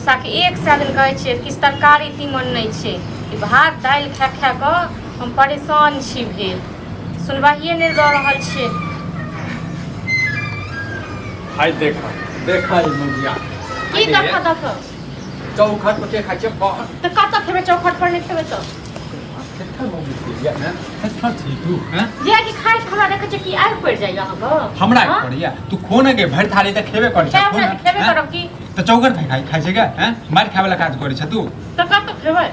मनसा के एक सौ दिन कहै छियै कि तरकारी तीमन नहीं छे कि भात दाल खा खा के हम परेशान छी भेल सुनवाइए नहीं दऽ रहल छे। हाय देखा देखा ई मुगिया की देखा देखा चौखट पर के खाइ छै बहुत तो कत खेबे चौखट पर नहीं खेबे तो अच्छा मुगी या ना अच्छा छी तू हैं जे कि खाइ के हमरा देखे छै कि आइ पड़ जाइए अहाँ हमरा पड़िया तू खोने के भरि थाली त खेबे कर छ खेबे करब की त चौखट पे खाइ छै के हैं मार खावे ला काज करे छ तू तो कत खेबे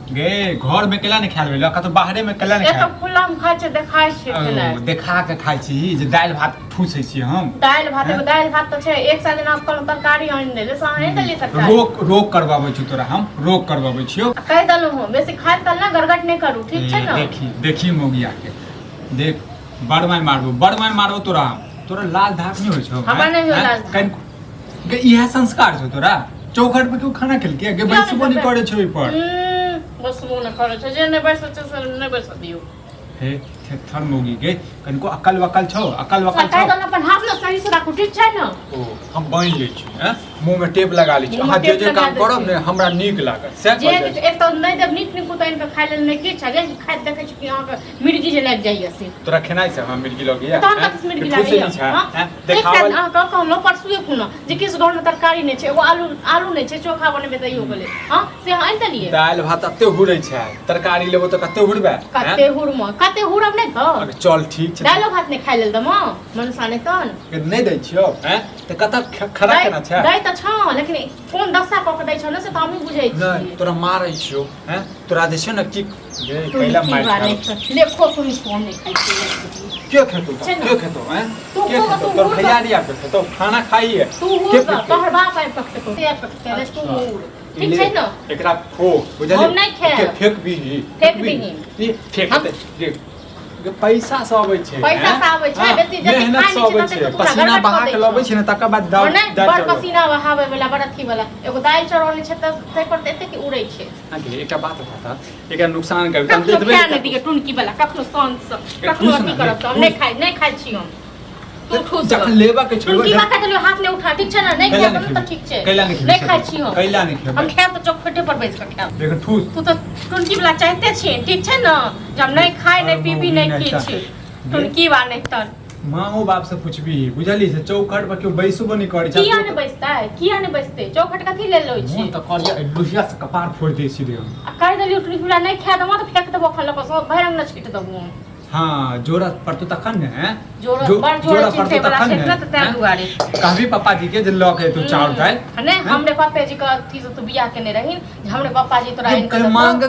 गे घर में केला नहीं खाल बेला कतो बाहरे में केला नहीं खाय ए तो खुला में खाइ छै देखाइ छै खेला देखा के खाइ छी जे दाल भात ठूसै छी हम दाल भात तो छै एक साल दिन आप कल तरकारी आनि देले साने देले तरकारी रोक करबाबै छी तोरा हम रोक करबाबै छियो कह दलु हम बेसी खाइ तल ना गरगट नहीं करू ठीक छै ना देखी मोगिया के देख बड़मार मारबो तोरा लाल धाक नहीं होय छौ हमरा नहीं होय लाल गे इहा संस्कार छौ तोरा चौखट पे क्यों खाना खेलके गे बैसबो नहीं करे छौ ई पर बस मुंह न करे छै जे नहीं बैस छै से नहीं बैस दियो हे थर मोगी गे कनको अकल वकल छौ अकल वकल छौ कह अपन हाथ न सही से राखू ठीक छै ना ओ हम बांध ले छी हैं मुंह में टेप लगा लै छी अहाँ जे काम करब ने हमरा नीक लागत से जे एक तो नहीं देब नीक नीक उताइन के खाइ लेल नहीं के छै जे खाइ देखे छी कि अहाँ के मिर्गी जे लाग जाइए से तोरा खेनाइ से हम मिर्गी लग गया तोरा कत मिर्गी लागैए हां देखावल अहाँ का कहलो परसुए खुना जे किस घर में तरकारी नहीं छै एगो आलू नहीं छै चोखा बनेबे त इहो गेले हां से आनि देलिए दाल भात अत्ते हुरै छै तरकारी लेबो त कत्ते हुरबे कत्ते हुरम कत्ते हुरब नहीं त चल ठीक छै दालो भात नहीं खाइ लेल दम मनसा नहीं तन नहीं दै छियो हैं त कत खरा केना छै दै त छ लेकिन कोन दशा क के दै छ न से त हमहु बुझै छी नहीं तोरा मारै छियो हैं तोरा जे छै न की ये पहिला मार ले खो तुम इसको नहीं खाइ छी के खेतो हैं के खेतो तोर भैया रिया के खेतो खाना खाई है के तोहर बाप आइ पकतो ते पकते रे तू ठीक छै न एकरा खो बुझली हम नहीं खाए फेक भी ई फेक दे पैसा से आबै छै पैसा से आबै छै बेसी जति खाइ छै तते पसीना बहा के लबै छै न तकर बाद दाल बड़ पसीना बहावे वाला बड़ अथी वाला एगो दाल चढ़ौले छै त तै पर एते की उड़ै छै आगे एकटा बात बता एकर नुकसान कर तम देबे क्या नहीं दिए टुनकी वाला कखनो शांत से कखनो अथी करब हम नहीं खाइ छी हम तू खुद जखन लेबा के छोड़ टुनकी बाका देलियो हाथ ने उठा ठीक छै ना नहीं खाए त ठीक छै नहीं खाइ छी हम कैला नहीं खेब हम खाए त चौखटे पर बैस के खाए देख ठूस तू तो टुनकी वाला चाहते छी ठीक छै ना जब नहीं खाए नहीं पीबी नहीं की छी टुनकी वा नहीं त माँ ओ बाप से पूछबी बुझली से चौखट पर क्यों बैसबो नहीं करै छै किया नहीं बैसते चौखट कथि ले लो छी त कहलिए लुहिया से कपार फोड़ दे सीधे आ कर देलियो टुनकी वाला नहीं खाए त त फेंक देबो खल को भरंग न छीट देबो हाँ जोरा पड़तो तखन ने जोरा पड़तो तखन ने कहबी पापा जी के जे लऽ के तू चाउर दाल नहीं हमरे पापा जी का थी तो बियाह केने रहिन हमरे पापा जी तोरा इनके मांग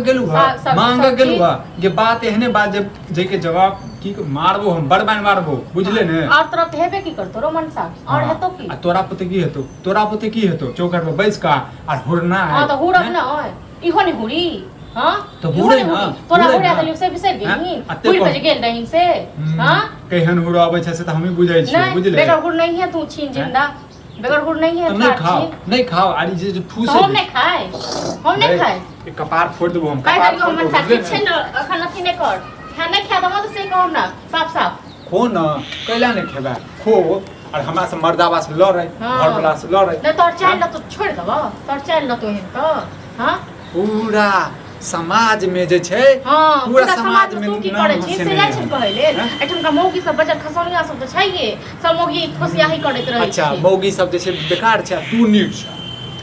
गेलु ये बात एहने बात जे के जवाब की मारबो हम बड़बान मारबो बुझले ने और तोरा हेबे की करतो रो मनसा और हेतो की तोरा पुते की हेतो चौखट पर बैस का और हुरना है हां तो हुरब ना ओए इहो नहीं हुरी हां तो हुरे ना तोरा हुरे देलियो से बिसर गेही हुर पे गेल रहिन से हां केहन हुर आबै छै से त हमें बुझै छी बुझले बेगर हुर नहीं है तू छीन जिंदा बेगर हुर नहीं है नहीं खाओ आरी जे ठूस हम नहीं खाए एक कपार फोड़ देबो हम कपार फोड़ देबो ठीक छै न अखन अथी नहीं कर खाना खा दम तो से कहब ना साफ खो न कैला नहीं खेबा खो और हमरा से मर्दावा से लड़ै घर वाला से लड़ै न तोर चाल न तो छोड़ देबो तोर चाल न तो हेन तो हां पूरा समाज में जे छै पूरा समाज में तू की करे छी से जाय छै कहले एठम का मौगी सब बजर खसौनिया सब त छैये सब मौगी खुशियाही करैत रहै छै अच्छा मौगी सब जे छै बेकार छै तू नीक छै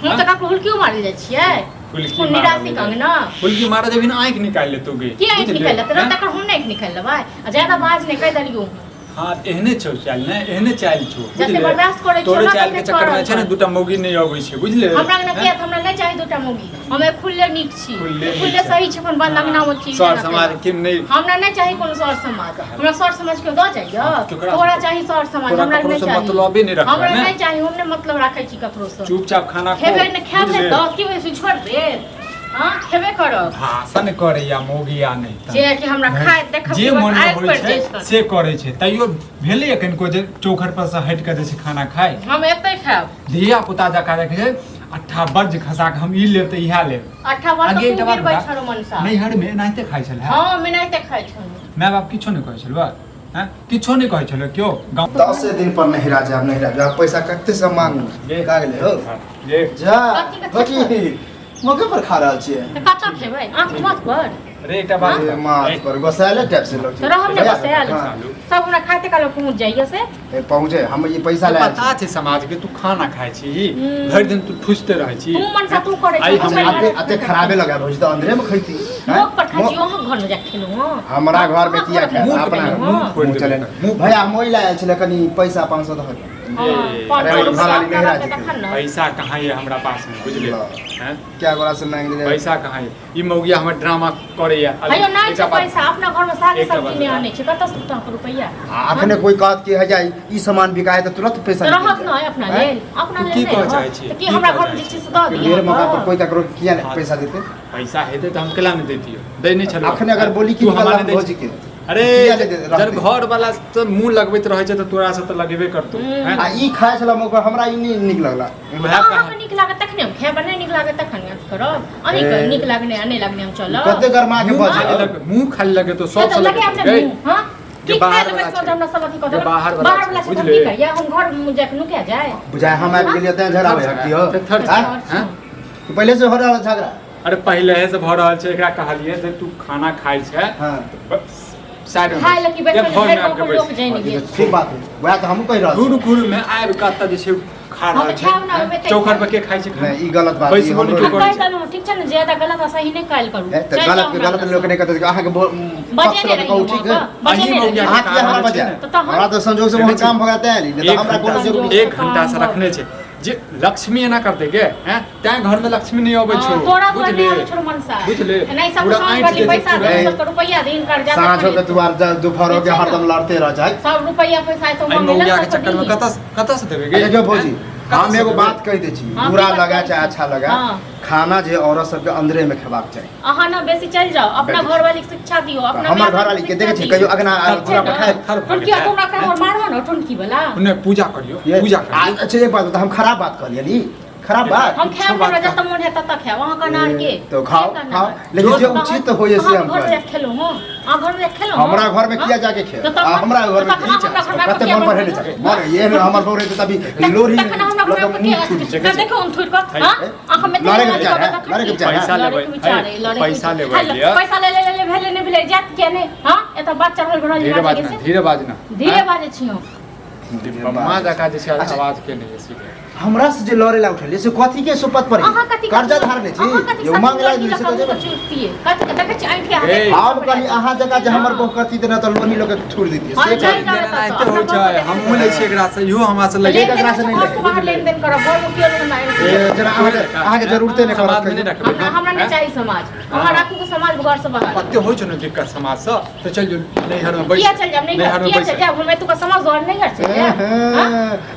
हम त का हुलकियो मार जाय छियै हुलकी निराशी कंगना हुलकी मार जब आंख निकाल ले तू गे की आंख निकाल ले त तक हम नहीं निकाल लेबै ज्यादा बाज नहीं कह दलियो हां एहने छौ चाल ने एहने चाल छौ जते बर्दाश्त करे छौ तोरे चाल के चक्कर में छै ने दुटा मौगी नहीं आबै छै बुझले हमरा न के हमरा नहीं चाहि दुटा मौगी हमे खुले नीक छी खुले सही छै अपन बंद अंगना में छी सर समाज के नहीं हमरा नहीं चाहि कोनो सर समाज हमरा सर समाज के द जाइयो तोरा चाहि सर समाज हमरा नहीं चाहि मतलब नहीं रखबे हमरा नहीं चाहि हमने मतलब राखै छी ककरो से चुपचाप खाना खेबे न खाबे त की होय छै छोड़ दे हां खेबे करब भाषण करे या मौगी या नहीं जे कि हमरा खाए देखब जे मन होय छै से करे छै तइयो भेले एखन को जे चौखट पर से हट के जे छै खाना खाए हम एतै खाब धिया पुता जका देखे छै अट्ठा बर्ज खसा के हम ई लेब त इहा लेब अट्ठा बर्ज तू गिर बैठ छरो मनसा नहीं हर में एनाहिते खाइ छले हां मैं एनाहिते खाइ छलो माय बाप किछो नहीं कहै छलवा हैं किछो नहीं कहै छलो क्यों गांव 10 दिन पर नहीं राजा नहीं राजा पैसा कते से मांगू का गेले हो ये जा बची मौके पर खा रहल छियै त कता खेबै आंख मत पर अरे एकटा बात ए माथ पर गोसाले टाइप से लोग तो रहम ने बसेल सब ना खाते काल पहुंच जाइए से ए पहुंचे हम ये पैसा ले पता छै समाज के तू खाना खाय छी भरि दिन तू ठुसते रहै छी तू मन सा तू करे आई छी हम अते खराबे लगा भौजी तो अंदरे में खैती लोग पर खाची ओह घर में जा खेलू हां हमरा घर में किया खाए मुंह अपना मुंह फोड़ मुंह चले मुंह भैया हम ओइ लायल छले कनी पैसा 500 दहर पैसा कहाँ है हमरा पास में बुझले हैं क्या गोरा से मांग ले पैसा कहाँ है ई मौगिया हमर ड्रामा करे या भैया नहीं छै पैसा अपना घर में साग सब्जी नहीं आने छै कत से रुपया अखने कोई कहत के है जाई ई सामान बिकाए त तुरंत पैसा रहत न है अपना लेल अपना लेल की कह चाहे छी कि हमरा घर में जे चीज द दिया मेरे मौका पर कोई ककरो किया पैसा देते पैसा हेते त हम केला में देतियो दे नहीं छलो अखने अगर बोली कि हमारे भौजी के अरे जब घर वाला तो मुंह लगबैत रहै छै त तोरा से त लगेबे करतो हैं आ ई खाए छला मौका हमरा ई नहीं निक लगला वह कहां निक लागत तखने हम खाए बने निक लागत तखन करब अनी के निक लागने आने लागने हम चलो कते गरमा के भौजी मुंह खाली लगे तो सब से लगे अपने मुंह हां के बाहर वाला बाहर वाला से की कर या हम घर में जाके नुका जाए बुझाए हम आबि गेलिए त झगड़ा होय हकती हो हैं पहले से हो रहल झगड़ा अरे पहले से भ रहल छै एकरा कहलिए जे तू खाना खाइ छै हां साइड खाए लकी बैठ के लोग जानि गेल ठीक बात है वह तो हम कह रहल घूर घूर में आब कत जे छै खा रहल छै चौखट पर के खाइ छै नहीं ई गलत बात पैसे बोली क्यों करै छै ठीक छै ने ज्यादा गलत आ सही नहीं कायल करू त गलत लोग नहीं कहते अहाँ के बजे नहीं कहू ठीक है अहाँ के हमरा बजा हमरा तो संजोग से वहां काम भगाते हैं नहीं तो हमरा कोनो जरूरी 1 घंटा से रखने छै जे लक्ष्मी एना करते के हैं तै घर में लक्ष्मी नहीं आबै छौ तोरा घर नहीं आबै छौ मनसा बुझले नहीं सब साँझ वाली पैसा 200 रुपया दिन कर जा साँझ के दुआर दोपहर के हरदम लड़ते रह जाए सब रुपया पैसा तो हम मौगिया के चक्कर में कत से देबे गे जो भौजी हम एगो बात कह दै छी बुरा लगा चाहे अच्छा लगा खाना जे औरत सब के अंदरे में खेबाक चाही अहाँ ना बेसी चल जाओ अपना घर वाली के शिक्षा दियो अपना हमर घर वाली के देखे छी कहियो अगना पूरा पर खाए टुनकी हमरा का और मारवा न टुनकी वाला उन्हें पूजा करियो पूजा करियो अच्छा एक बात हम खराब बात कर लियली खराब बात हम खाए हमरा जत मन है तत खाए वहां का नार के तो खाओ खाओ लेकिन जो उचित होय से हम घर में खेलो हो आ घर में खेलो हमरा घर में किया जाके खे हमरा घर में की कते मन पर हेले जाके मार ये हमर घर है तभी लोरी देखो उन थोड़ का हां आंख में लड़े के विचार पैसा लेबै पैसा ले भेले ने भेले जात के ने हां एत बात चढ़ल घरल धीरे बाजना धीरे बाजे छियो मां जका जे छै आवाज के नहीं सीधे हमरा से जे लड़े ला उठले से कथी के सुपत पर कर्जा धारने छी यो मांगला जे से तो कथी देखे छी आंख के आब कनी अहाँ जगह जे हमर को कथी देना त लोनी लोग के छोड़ देती से एते हो छै हम ले छै एकरा से इहो हमरा से लगे एकरा से नहीं लगे बाहर लेन देन करब घर में कियो नहीं जरा अहाँ के जरूरते नहीं समाज में नहीं रखबे हमरा नहीं चाहिए समाज हमरा राखू के समाज घर से बाहर कते हो छै न दिक्कत समाज से तो चल जो नैहर में बैठ किया चल जाब नहीं किया चल जाब हमें तू का समाज घर नहीं कर छै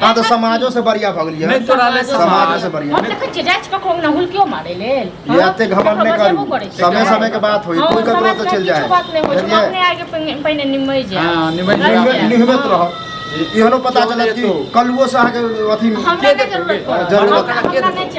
हां तो समाजो से बढ़िया भ गेलिए नहीं तोरा ले समाज से बढ़िया हम देखे छी जाच ककरो ना हुल क्यों मारे लेल ये आते घमंड नहीं करू समय के बात होई कोई ककरो तो चल जाए बात नहीं हो छै अपने आगे पहिने निमई जे हां निमई निहमत रहो इहनो पता चलत कि कलुओ से आके अथी के जरूरत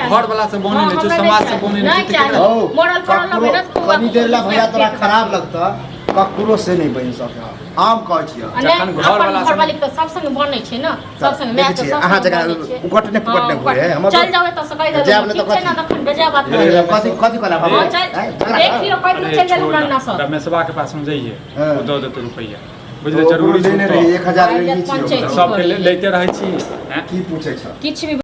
घर वाला से बोने नहीं जो समाज से बोने नहीं चाहिए मोरल पड़ल मेहनत कनी देर ला भैया तोरा खराब लगता ककरो से नहीं बन सके आम कह छियै जखन घर वाली तो सब संग बनै छै ना सब संग मैं तो सब अहाँ जगह उकटने पुकटने घुरे हम चल जाओ त सकाई दे जाब ले तो ठीक छै ना तखन बेजा बात कथी कथी कला बाबू देख लियो कहीं चल जाए हमरा ना सब रमेशवा के पास में जाइए वो दो देते रुपया बुझले जरूरी देने रही 1000 ले ली छी सब लेते रहै छी की पूछे छ किछ भी